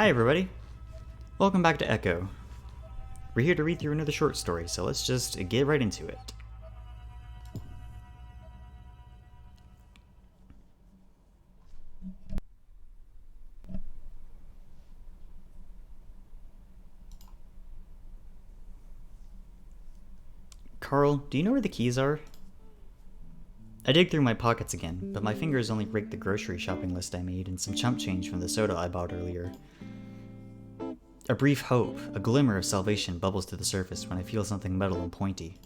Hi everybody, welcome back to Echo. We're here to read through another short story, so let's just get right into it. Carl, do you know where the keys are? I dig through my pockets again, but my fingers only break the grocery shopping list I made and some chump change from the soda I bought earlier. A brief hope, a glimmer of salvation bubbles to the surface when I feel something metal and pointy.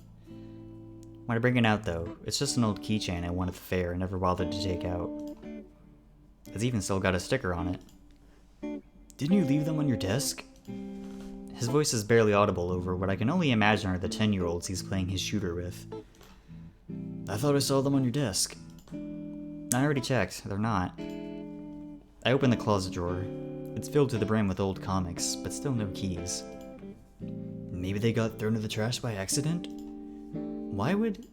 When I bring it out though, it's just an old keychain I won at the fair and never bothered to take out. It's even still got a sticker on it. Didn't you leave them on your desk? His voice is barely audible over what I can only imagine are the 10-year-olds he's playing his shooter with. I thought I saw them on your desk. I already checked, they're not. I open the closet drawer. It's filled to the brim with old comics, but still no keys. Maybe they got thrown to the trash by accident? Why would...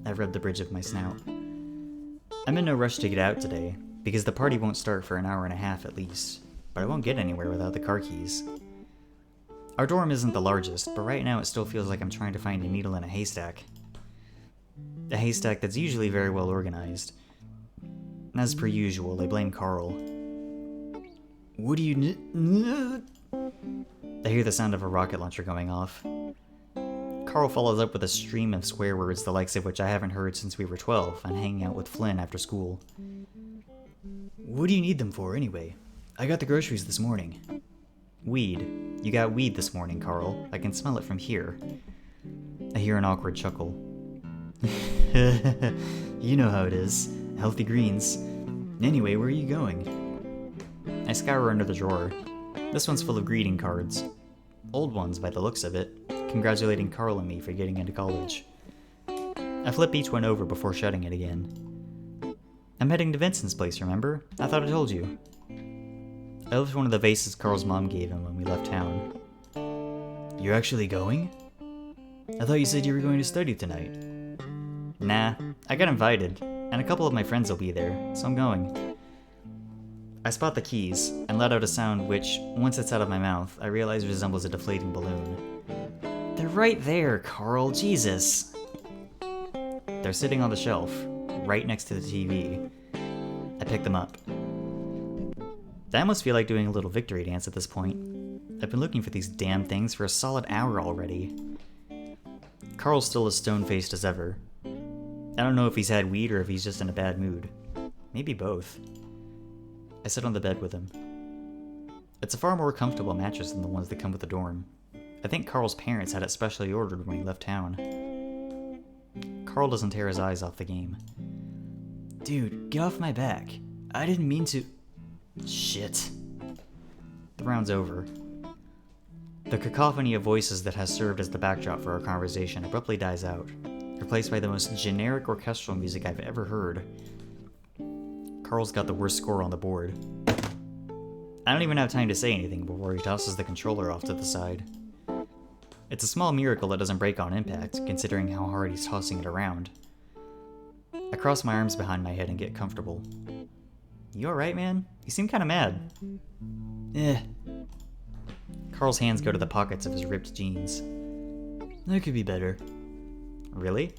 I rubbed the bridge of my snout. I'm in no rush to get out today, because the party won't start for an hour and a half at least, but I won't get anywhere without the car keys. Our dorm isn't the largest, but right now it still feels like I'm trying to find a needle in a haystack. A haystack that's usually very well organized. As per usual, I blame Carl. What do you I hear the sound of a rocket launcher going off. Carl follows up with a stream of swear words the likes of which I haven't heard since we were 12 and hanging out with Flynn after school. What do you need them for, anyway? I got the groceries this morning. Weed. You got weed this morning, Carl. I can smell it from here. I hear an awkward chuckle. You know how it is. Healthy greens. Anyway, where are you going? I scour under the drawer. This one's full of greeting cards. Old ones by the looks of it, congratulating Carl and me for getting into college. I flip each one over before shutting it again. I'm heading to Vincent's place, remember? I thought I told you. I lift one of the vases Carl's mom gave him when we left town. You're actually going? I thought you said you were going to study tonight. Nah, I got invited, and a couple of my friends will be there, so I'm going. I spot the keys, and let out a sound which, once it's out of my mouth, I realize resembles a deflating balloon. They're right there, Carl, Jesus! They're sitting on the shelf, right next to the TV. I pick them up. I almost feel like doing a little victory dance at this point. I've been looking for these damn things for a solid hour already. Carl's still as stone-faced as ever. I don't know if he's had weed or if he's just in a bad mood. Maybe both. I sit on the bed with him. It's a far more comfortable mattress than the ones that come with the dorm. I think Carl's parents had it specially ordered when he left town. Carl doesn't tear his eyes off the game. Dude, get off my back. I didn't mean to... Shit. The round's over. The cacophony of voices that has served as the backdrop for our conversation abruptly dies out, replaced by the most generic orchestral music I've ever heard. Carl's got the worst score on the board. I don't even have time to say anything before he tosses the controller off to the side. It's a small miracle it doesn't break on impact, considering how hard he's tossing it around. I cross my arms behind my head and get comfortable. You alright, man? You seem kinda mad. Carl's hands go to the pockets of his ripped jeans. That could be better. Really?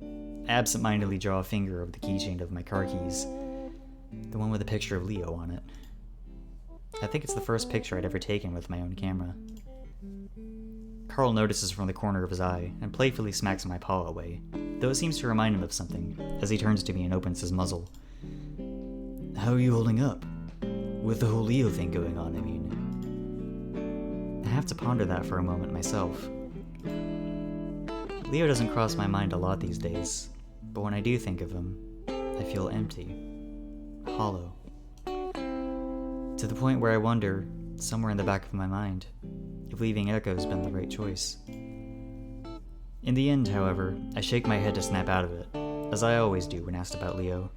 I absentmindedly draw a finger over the keychain of my car keys. The one with a picture of Leo on it. I think it's the first picture I'd ever taken with my own camera. Carl notices from the corner of his eye and playfully smacks my paw away, though it seems to remind him of something, as he turns to me and opens his muzzle. How are you holding up? With the whole Leo thing going on, I mean. I have to ponder that for a moment myself. Leo doesn't cross my mind a lot these days, but when I do think of him, I feel empty, hollow. To the point where I wonder, somewhere in the back of my mind, if leaving Echo's been the right choice. In the end, however, I shake my head to snap out of it, as I always do when asked about Leo.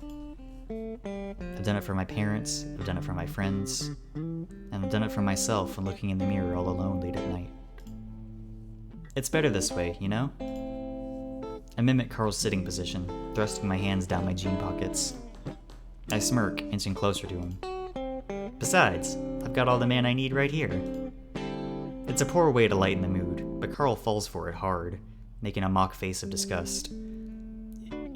I've done it for my parents, I've done it for my friends, and I've done it for myself when looking in the mirror all alone late at night. It's better this way, you know? I mimic Carl's sitting position, thrusting my hands down my jean pockets. I smirk, inching closer to him. Besides, I've I've got all the man I need right here. It's a poor way to lighten the mood, but Carl falls for it hard, making a mock face of disgust.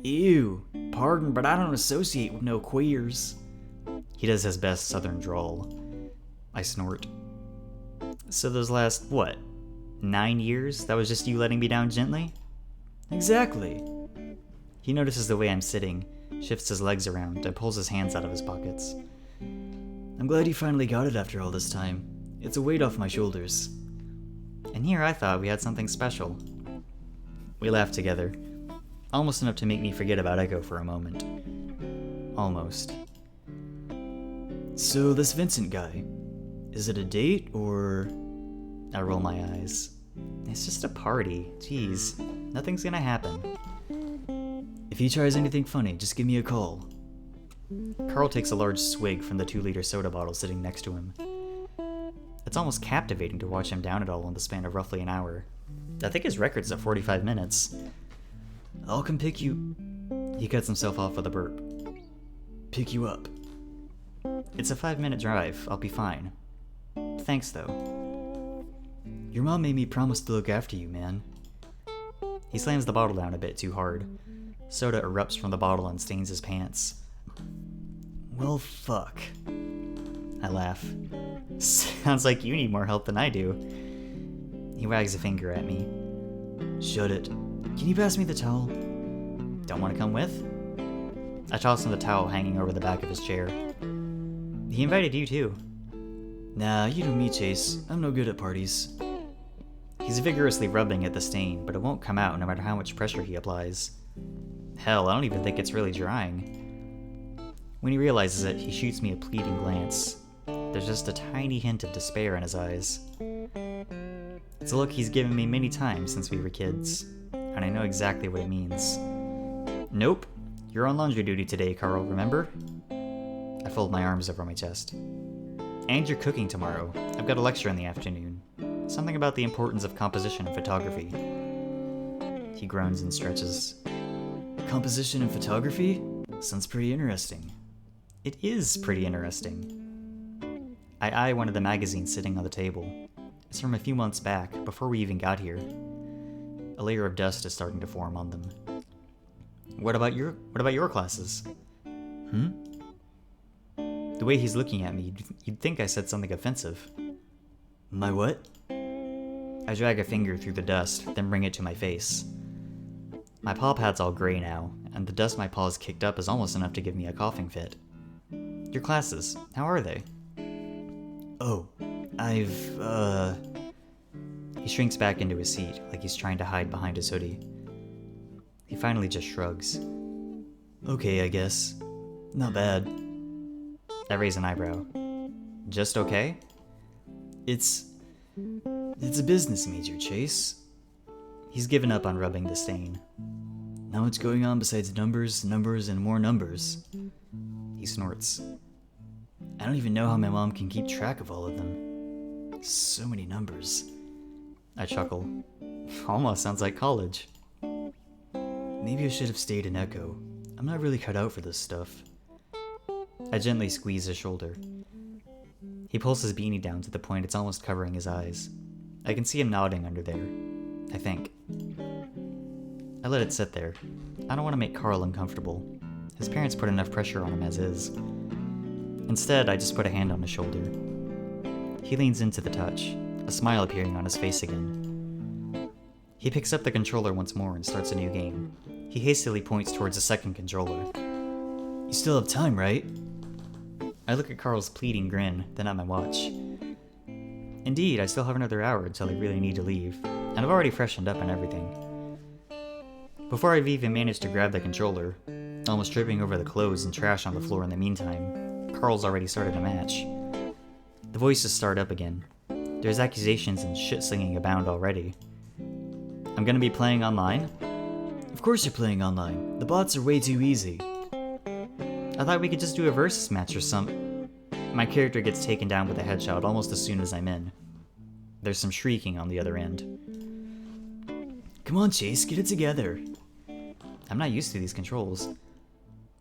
Ew, pardon, but I don't associate with no queers. He does his best southern drawl. I snort. So those last, 9 years, that was just you letting me down gently? Exactly. He notices the way I'm sitting, shifts his legs around, and pulls his hands out of his pockets. I'm glad you finally got it after all this time. It's a weight off my shoulders. And here I thought we had something special. We laughed together, almost enough to make me forget about Echo for a moment. Almost. So this Vincent guy, is it a date or... I roll my eyes. It's just a party. Jeez, nothing's gonna happen. If he tries anything funny, just give me a call. Carl takes a large swig from the 2-liter soda bottle sitting next to him. It's almost captivating to watch him down it all in the span of roughly an hour. I think his record's at 45 minutes. I'll come pick you... He cuts himself off with a burp. Pick you up. It's a 5-minute drive. I'll be fine. Thanks, though. Your mom made me promise to look after you, man. He slams the bottle down a bit too hard. Soda erupts from the bottle and stains his pants. Well, fuck. I laugh. Sounds like you need more help than I do. He wags a finger at me. Shut it. Can you pass me the towel? Don't want to come with? I toss him the towel hanging over the back of his chair. He invited you too. Nah, you know me, Chase. I'm no good at parties. He's vigorously rubbing at the stain, but it won't come out no matter how much pressure he applies. Hell, I don't even think it's really drying. When he realizes it, he shoots me a pleading glance. There's just a tiny hint of despair in his eyes. It's a look he's given me many times since we were kids, and I know exactly what it means. Nope, you're on laundry duty today, Carl, remember? I fold my arms over my chest. And you're cooking tomorrow. I've got a lecture in the afternoon. Something about the importance of composition and photography. He groans and stretches. Composition and photography? Sounds pretty interesting. It is pretty interesting. I eye one of the magazines sitting on the table. It's from a few months back, before we even got here. A layer of dust is starting to form on them. What about your classes? The way he's looking at me, you'd think I said something offensive. My what? I drag a finger through the dust, then bring it to my face. My paw pad's all gray now, and the dust my paws kicked up is almost enough to give me a coughing fit. Your classes, how are they? Oh, He shrinks back into his seat, like he's trying to hide behind his hoodie. He finally just shrugs. Okay, I guess. Not bad. I raise an eyebrow. Just okay? It's a business major, Chase. He's given up on rubbing the stain. Not much going on besides numbers, and more numbers. He snorts. I don't even know how my mom can keep track of all of them. So many numbers. I chuckle. Almost sounds like college. Maybe I should have stayed in Echo. I'm not really cut out for this stuff. I gently squeeze his shoulder. He pulls his beanie down to the point it's almost covering his eyes. I can see him nodding under there, I think. I let it sit there. I don't want to make Carl uncomfortable. His parents put enough pressure on him as is. Instead, I just put a hand on his shoulder. He leans into the touch, a smile appearing on his face again. He picks up the controller once more and starts a new game. He hastily points towards a second controller. You still have time, right? I look at Carl's pleading grin, then at my watch. Indeed, I still have another hour until I really need to leave, and I've already freshened up and everything. Before I've even managed to grab the controller, almost tripping over the clothes and trash on the floor in the meantime, Carl's already started a match. The voices start up again. There's accusations and shit-slinging abound already. I'm gonna be playing online? Of course you're playing online. The bots are way too easy. I thought we could just do a versus match or something. My character gets taken down with a headshot almost as soon as I'm in. There's some shrieking on the other end. Come on, Chase, get it together. I'm not used to these controls.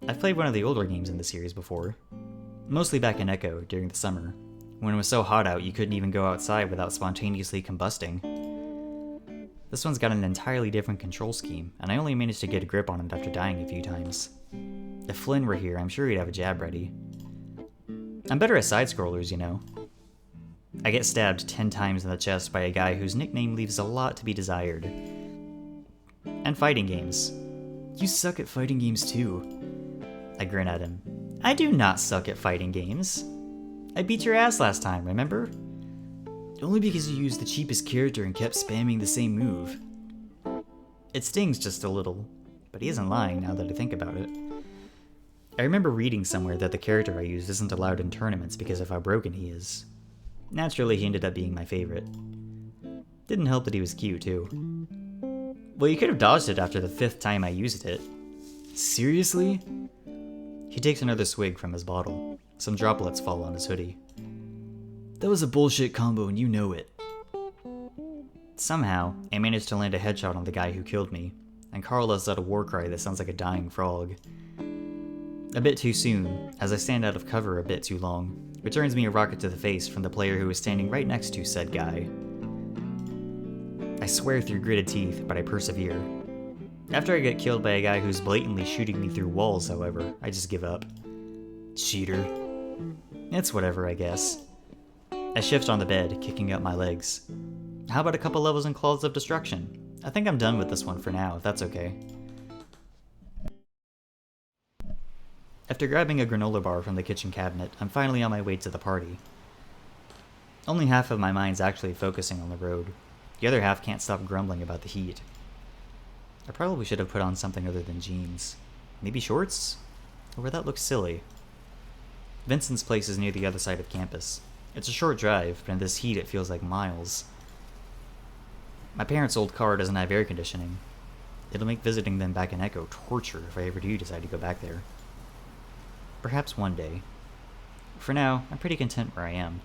I've played one of the older games in the series before. Mostly back in Echo during the summer, When it was so hot out, you couldn't even go outside without spontaneously combusting. This one's got an entirely different control scheme, and I only managed to get a grip on it after dying a few times. If Flynn were here, I'm sure he'd have a jab ready. I'm better at side-scrollers, you know. I get stabbed 10 times in the chest by a guy whose nickname leaves a lot to be desired. And fighting games. You suck at fighting games too. I grin at him. I do not suck at fighting games. I beat your ass last time, remember? Only because you used the cheapest character and kept spamming the same move. It stings just a little, but he isn't lying now that I think about it. I remember reading somewhere that the character I used isn't allowed in tournaments because of how broken he is. Naturally, he ended up being my favorite. Didn't help that he was cute, too. Well, you could have dodged it after the 5th time I used it. Seriously? He takes another swig from his bottle. Some droplets fall on his hoodie. That was a bullshit combo and you know it. Somehow, I managed to land a headshot on the guy who killed me, and Carl lets out a war cry that sounds like a dying frog. A bit too soon, as I stand out of cover a bit too long, returns me a rocket to the face from the player who was standing right next to said guy. I swear through gritted teeth, but I persevere. After I get killed by a guy who's blatantly shooting me through walls, however, I just give up. Cheater. It's whatever, I guess. I shift on the bed, kicking up my legs. How about a couple levels in Claws of Destruction? I think I'm done with this one for now, if that's okay. After grabbing a granola bar from the kitchen cabinet, I'm finally on my way to the party. Only half of my mind's actually focusing on the road. The other half can't stop grumbling about the heat. I probably should have put on something other than jeans. Maybe shorts? Or that looks silly. Vincent's place is near the other side of campus. It's a short drive, but in this heat it feels like miles. My parents' old car doesn't have air conditioning. It'll make visiting them back in Echo torture if I ever do decide to go back there. Perhaps one day. For now, I'm pretty content where I am.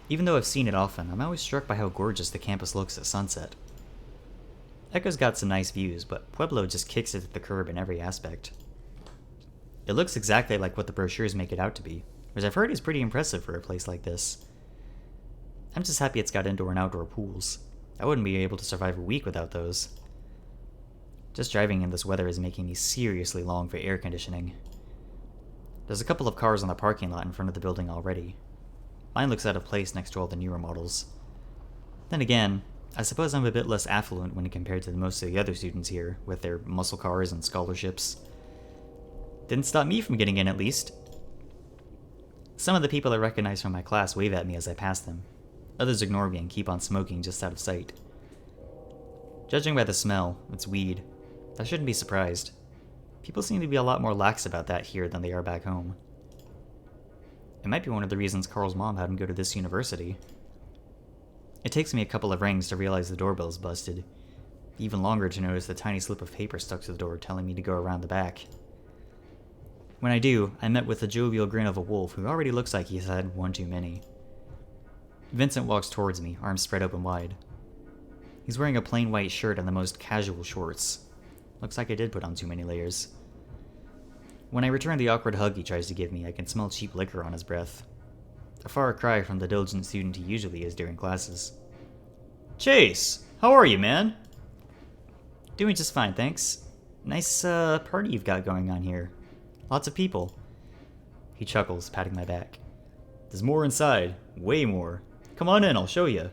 Even though I've seen it often, I'm always struck by how gorgeous the campus looks at sunset. Echo's got some nice views, but Pueblo just kicks it at the curb in every aspect. It looks exactly like what the brochures make it out to be, which I've heard is pretty impressive for a place like this. I'm just happy it's got indoor and outdoor pools. I wouldn't be able to survive a week without those. Just driving in this weather is making me seriously long for air conditioning. There's a couple of cars on the parking lot in front of the building already. Mine looks out of place next to all the newer models. Then again, I suppose I'm a bit less affluent when compared to most of the other students here, with their muscle cars and scholarships. Didn't stop me from getting in, at least. Some of the people I recognize from my class wave at me as I pass them. Others ignore me and keep on smoking just out of sight. Judging by the smell, it's weed. I shouldn't be surprised. People seem to be a lot more lax about that here than they are back home. It might be one of the reasons Carl's mom had him go to this university. It takes me a couple of rings to realize the doorbell's busted. Even longer to notice the tiny slip of paper stuck to the door telling me to go around the back. When I do, I'm met with the jovial grin of a wolf who already looks like he's had one too many. Vincent walks towards me, arms spread open wide. He's wearing a plain white shirt and the most casual shorts. Looks like I did put on too many layers. When I return the awkward hug he tries to give me, I can smell cheap liquor on his breath. A far cry from the diligent student he usually is during classes. Chase! How are you, man? Doing just fine, thanks. Nice, party you've got going on here. Lots of people. He chuckles, patting my back. There's more inside. Way more. Come on in, I'll show you.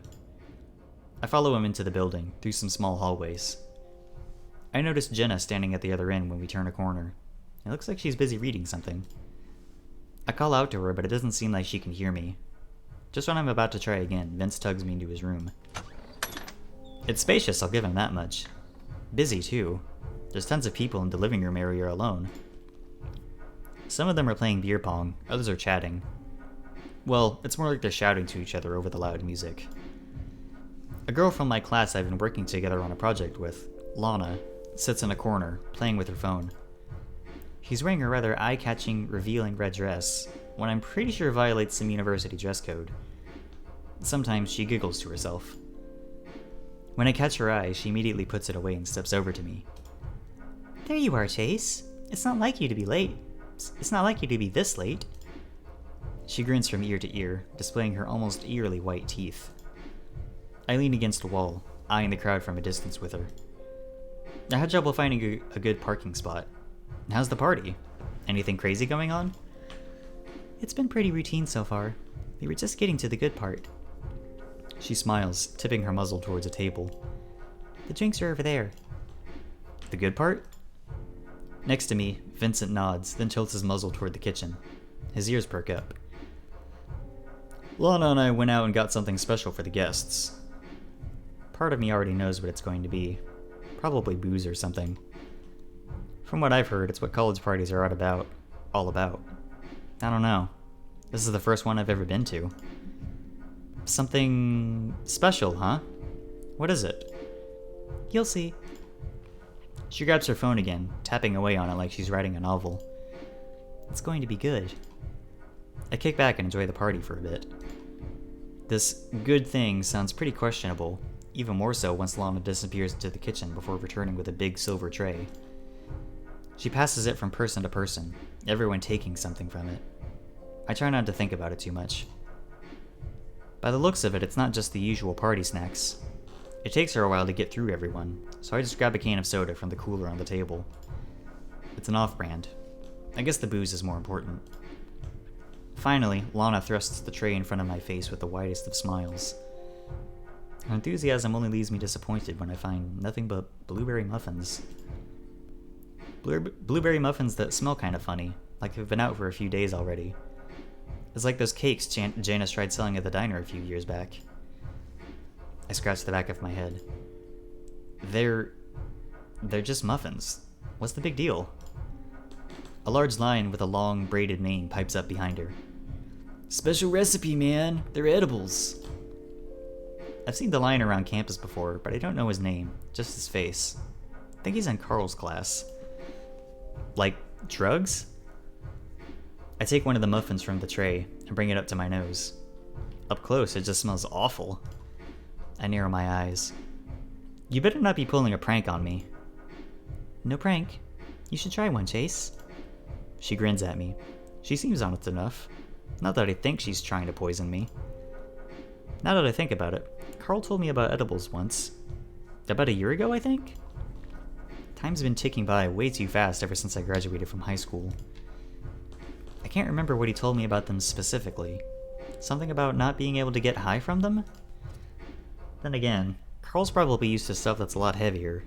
I follow him into the building, through some small hallways. I notice Jenna standing at the other end when we turn a corner. It looks like she's busy reading something. I call out to her, but it doesn't seem like she can hear me. Just when I'm about to try again, Vince tugs me into his room. It's spacious, I'll give him that much. Busy, too. There's tons of people in the living room area alone. Some of them are playing beer pong, others are chatting. Well, it's more like they're shouting to each other over the loud music. A girl from my class I've been working together on a project with, Lana, sits in a corner, playing with her phone. She's wearing a rather eye-catching, revealing red dress, one I'm pretty sure violates some university dress code. Sometimes she giggles to herself. When I catch her eye, she immediately puts it away and steps over to me. There you are, Chase. It's not like you to be late. It's not like you to be this late. She grins from ear to ear, displaying her almost eerily white teeth. I lean against a wall, eyeing the crowd from a distance with her. I had trouble finding a good parking spot. How's the party? Anything crazy going on? It's been pretty routine so far. We were just getting to the good part. She smiles, tipping her muzzle towards a table. The drinks are over there. The good part? Next to me, Vincent nods, then tilts his muzzle toward the kitchen. His ears perk up. Lana and I went out and got something special for the guests. Part of me already knows what it's going to be. Probably booze or something. From what I've heard, it's what college parties are all about. I don't know. This is the first one I've ever been to. Something special, huh? What is it? You'll see. She grabs her phone again, tapping away on it like she's writing a novel. It's going to be good. I kick back and enjoy the party for a bit. This good thing sounds pretty questionable, even more so once Lana disappears into the kitchen before returning with a big silver tray. She passes it from person to person, everyone taking something from it. I try not to think about it too much. By the looks of it, it's not just the usual party snacks. It takes her a while to get through everyone, so I just grab a can of soda from the cooler on the table. It's an off-brand. I guess the booze is more important. Finally, Lana thrusts the tray in front of my face with the widest of smiles. Her enthusiasm only leaves me disappointed when I find nothing but blueberry muffins. Blueberry muffins that smell kind of funny, like they've been out for a few days already. It's like those cakes Janice tried selling at the diner a few years back. I scratch the back of my head. They're just muffins. What's the big deal? A large lion with a long, braided mane pipes up behind her. Special recipe, man. They're edibles. I've seen the lion around campus before, but I don't know his name, just his face. I think he's in Carl's class. Like, drugs? I take one of the muffins from the tray and bring it up to my nose. Up close, it just smells awful. I narrow my eyes. You better not be pulling a prank on me. No prank. You should try one, Chase. She grins at me. She seems honest enough. Not that I think she's trying to poison me. Now that I think about it, Carl told me about edibles once. About a year ago, I think? Time's been ticking by way too fast ever since I graduated from high school. I can't remember what he told me about them specifically. Something about not being able to get high from them? Then again, Carl's probably used to stuff that's a lot heavier.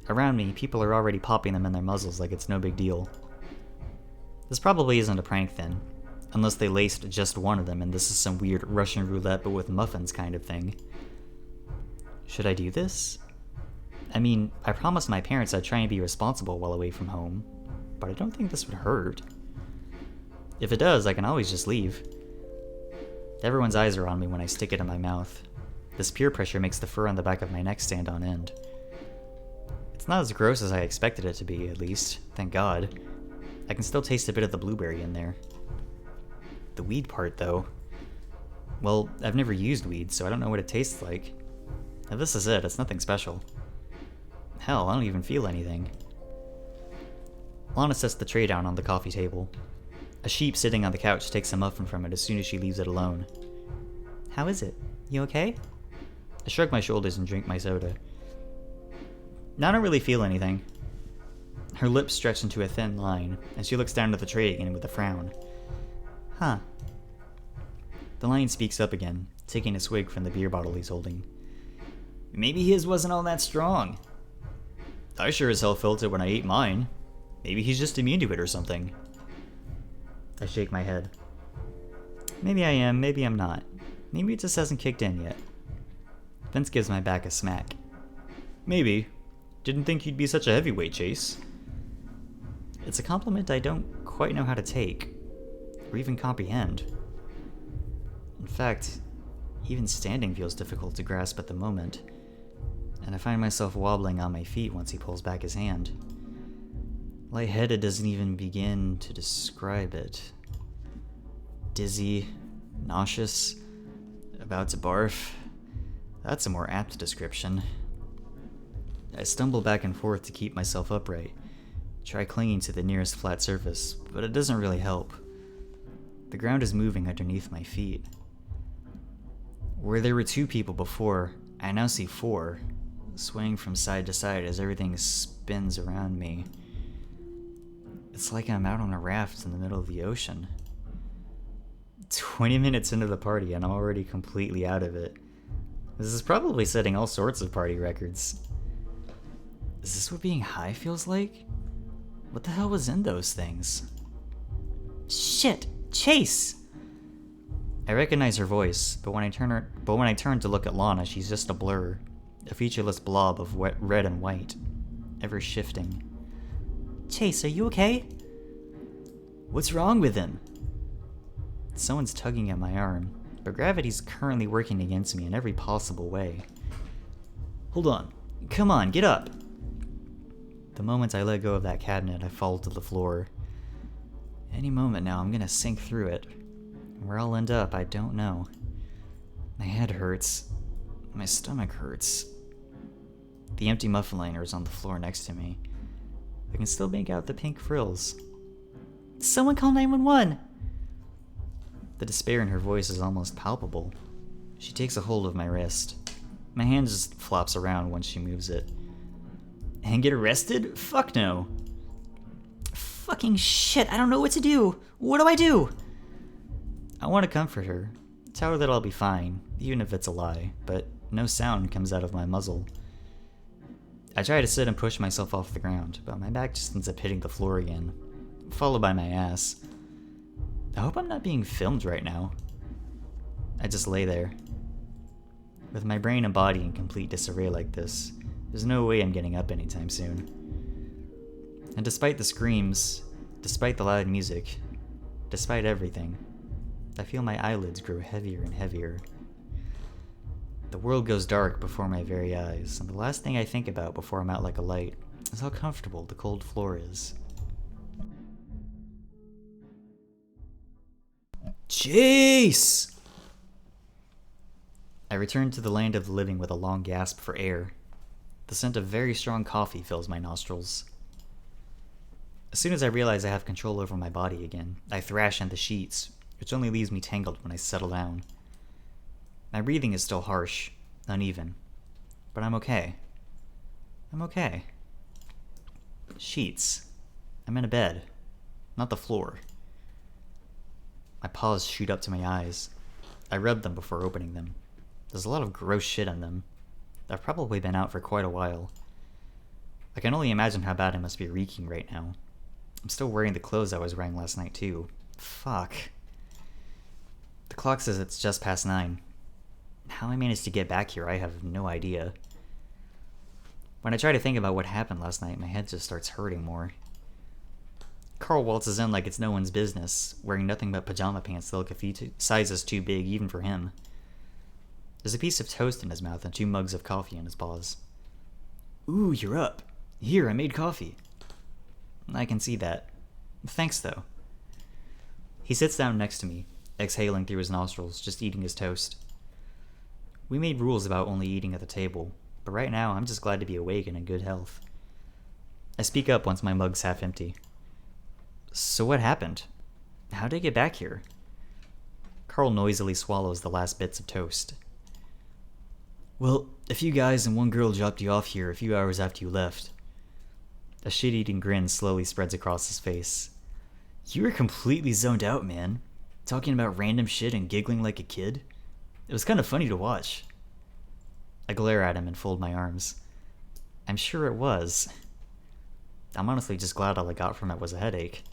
Around me, people are already popping them in their muzzles like it's no big deal. This probably isn't a prank then, unless they laced just one of them and this is some weird Russian roulette but with muffins kind of thing. Should I do this? I mean, I promised my parents I'd try and be responsible while away from home, but I don't think this would hurt. If it does, I can always just leave. Everyone's eyes are on me when I stick it in my mouth. This peer pressure makes the fur on the back of my neck stand on end. It's not as gross as I expected it to be, at least, thank God. I can still taste a bit of the blueberry in there. The weed part, though. Well, I've never used weed, so I don't know what it tastes like. If this is it, it's nothing special. Hell, I don't even feel anything. Lana sets the tray down on the coffee table. A sheep sitting on the couch takes a muffin from it as soon as she leaves it alone. How is it? You okay? I shrug my shoulders and drink my soda. I don't really feel anything. Her lips stretch into a thin line, and she looks down at the tray again with a frown. Huh. The lion speaks up again, taking a swig from the beer bottle he's holding. Maybe his wasn't all that strong. I sure as hell felt it when I ate mine. Maybe he's just immune to it or something. I shake my head. Maybe I am, maybe I'm not. Maybe it just hasn't kicked in yet. Vince gives my back a smack. Maybe. Didn't think you'd be such a heavyweight, Chase. It's a compliment I don't quite know how to take, or even comprehend. In fact, even standing feels difficult to grasp at the moment, and I find myself wobbling on my feet once he pulls back his hand. Lightheaded doesn't even begin to describe it. Dizzy, nauseous, about to barf. That's a more apt description. I stumble back and forth to keep myself upright, try clinging to the nearest flat surface, but it doesn't really help. The ground is moving underneath my feet. Where there were 2 people before, I now see 4, swaying from side to side as everything spins around me. It's like I'm out on a raft in the middle of the ocean. 20 minutes into the party and I'm already completely out of it. This is probably setting all sorts of party records. Is this what being high feels like? What the hell was in those things? Shit! Chase! I recognize her voice, but when I turn to look at Lana, she's just a blur. A featureless blob of red and white, ever shifting. Chase, are you okay? What's wrong with him? Someone's tugging at my arm, but gravity's currently working against me in every possible way. Hold on. Come on, get up! The moment I let go of that cabinet, I fall to the floor. Any moment now, I'm gonna sink through it. Where I'll end up, I don't know. My head hurts. My stomach hurts. The empty muffin liner is on the floor next to me. I can still make out the pink frills. Someone call 911! The despair in her voice is almost palpable. She takes a hold of my wrist. My hand just flops around once she moves it. And get arrested? Fuck no. Fucking shit, I don't know what to do. What do I do? I want to comfort her. Tell her that I'll be fine, even if it's a lie, but no sound comes out of my muzzle. I try to sit and push myself off the ground, but my back just ends up hitting the floor again, followed by my ass. I hope I'm not being filmed right now. I just lay there. With my brain and body in complete disarray like this, there's no way I'm getting up anytime soon. And despite the screams, despite the loud music, despite everything, I feel my eyelids grow heavier and heavier. The world goes dark before my very eyes, and the last thing I think about before I'm out like a light is how comfortable the cold floor is. Chase! I return to the land of the living with a long gasp for air. The scent of very strong coffee fills my nostrils. As soon as I realize I have control over my body again, I thrash into the sheets, which only leaves me tangled when I settle down. My breathing is still harsh, uneven, but I'm okay. I'm okay. Sheets. I'm in a bed, not the floor. My paws shoot up to my eyes. I rub them before opening them. There's a lot of gross shit on them. I've probably been out for quite a while. I can only imagine how bad I must be reeking right now. I'm still wearing the clothes I was wearing last night too. Fuck. The clock says it's just past 9. How I managed to get back here, I have no idea. When I try to think about what happened last night, my head just starts hurting more. Carl waltzes in like it's no one's business, wearing nothing but pajama pants that look a few sizes too big even for him. There's a piece of toast in his mouth and 2 mugs of coffee in his paws. Ooh, you're up. Here, I made coffee. I can see that. Thanks, though. He sits down next to me, exhaling through his nostrils, just eating his toast. We made rules about only eating at the table, but right now I'm just glad to be awake and in good health. I speak up once my mug's half empty. So what happened? How'd I get back here? Carl noisily swallows the last bits of toast. Well, a few guys and one girl dropped you off here a few hours after you left. A shit-eating grin slowly spreads across his face. You were completely zoned out, man. Talking about random shit and giggling like a kid. It was kind of funny to watch. I glare at him and fold my arms. I'm sure it was. I'm honestly just glad all I got from it was a headache.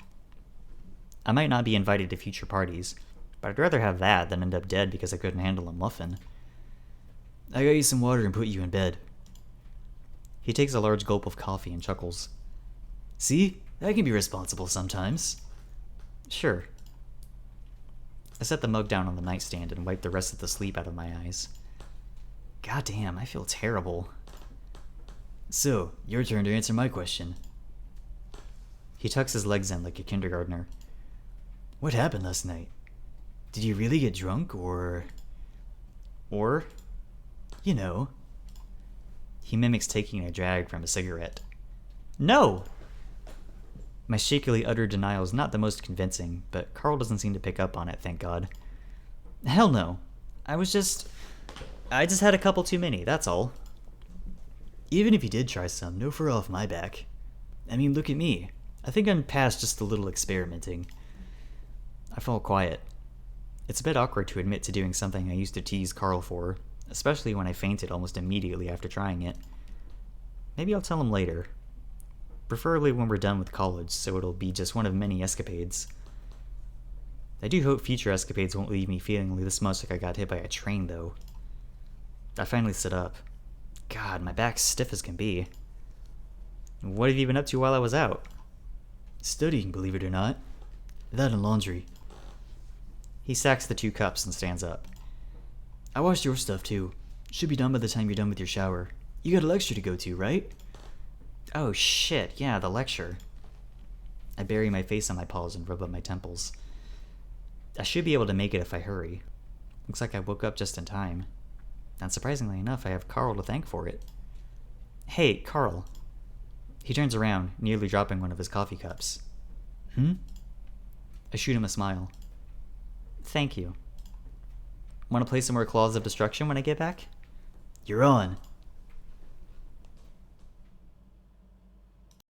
I might not be invited to future parties, but I'd rather have that than end up dead because I couldn't handle a muffin. I got you some water and put you in bed. He takes a large gulp of coffee and chuckles. See? I can be responsible sometimes. Sure. I set the mug down on the nightstand and wipe the rest of the sleep out of my eyes. Goddamn, I feel terrible. So, your turn to answer my question. He tucks his legs in like a kindergartner. What happened last night? Did you really get drunk, or... You know. He mimics taking a drag from a cigarette. No! My shakily uttered denial is not the most convincing, but Carl doesn't seem to pick up on it, thank God. Hell no. I just had a couple too many, that's all. Even if you did try some, no fur off my back. I mean, look at me. I think I'm past just a little experimenting. I fall quiet. It's a bit awkward to admit to doing something I used to tease Carl for, especially when I fainted almost immediately after trying it. Maybe I'll tell him later. Preferably when we're done with college, so it'll be just one of many escapades. I do hope future escapades won't leave me feeling this much like I got hit by a train, though. I finally sit up. God, my back's stiff as can be. What have you been up to while I was out? Studying, believe it or not. That and laundry. He sacks the 2 cups and stands up. I washed your stuff, too. Should be done by the time you're done with your shower. You got a lecture to go to, right? Oh shit, yeah, the lecture. I bury my face on my paws and rub up my temples. I should be able to make it if I hurry. Looks like I woke up just in time. And surprisingly enough, I have Carl to thank for it. Hey, Carl. He turns around, nearly dropping one of his coffee cups. I shoot him a smile. Thank you. Want to play some more Claws of Destruction when I get back? You're on.